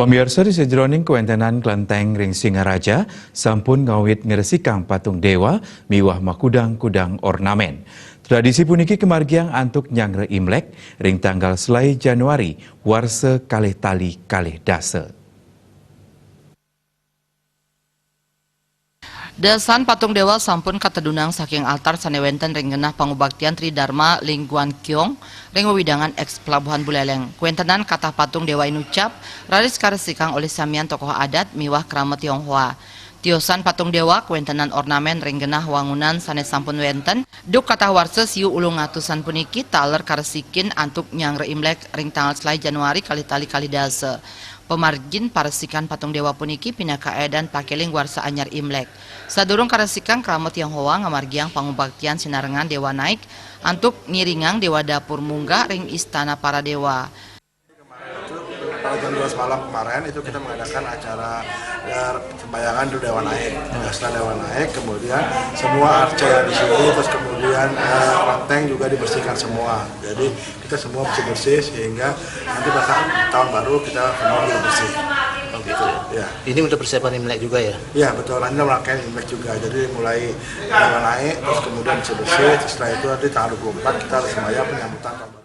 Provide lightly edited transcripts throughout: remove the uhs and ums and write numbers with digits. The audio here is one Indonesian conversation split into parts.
Pemirsa di sejroning Kuentenan Klenteng Ring Singaraja sampun ngawit ngresikang patung dewa miwah makudang-kudang ornamen. Tradisi puniki kemargiang antuk nyangre Imlek ring tanggal selai Januari warse kalih tali kalih dase. Desan patung dewa sampun katedunang saking altar sanewenten ring genah pangubaktian Tridharma Lingguan Kyong ring wewidangan eks Pelabuhan Buleleng. Kuentenan kata patung dewa inucap raris karesikang oleh samian tokoh adat miwah kramat Tionghoa. Tiosan patung dewa kuentenan ornamen ring genah wangunan sanes sampun wenten duk kata warse siu ulung ngatusan puniki taler karesikin antuk nyangre Imlek ring tanggal selai Januari kali tali kali dase. Pemargin paresikan patung dewa puniki pinaka edan pakeling warsa anyar Imlek. Sadurung karesikan kramat Tionghoa ngamargiang pangubaktian sinarengan dewa naik antuk ngiringang dewa dapur munggah ring istana para dewa. Pada jam 12 malam kemarin itu kita mengadakan acara sembayangan dulu dewa naik. Setelah dewa naik, kemudian semua arca di sini, terus kemudian ranteng juga dibersihkan semua. Jadi kita semua bersih-bersih sehingga nanti pada tahun baru kita semua bersih. Oh gitu ya. Ya. Ini untuk persiapan Imlek juga ya? Iya betul, nanti melakukan Imlek juga. Jadi mulai dewa naik, terus kemudian bersih-bersih. Setelah itu nanti tanggal 24 kita harus sembahyang penyambutan tahun baru.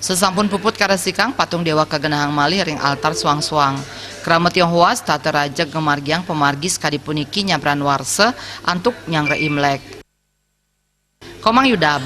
Sesampun puput karesikang patung dewa kagenahang malih ring altar suang-suang. Kramat Tionghoa stata raja gemargiang pemargis kadipuniki nyabran warse antuk nyangre Imlek. Komang Yuda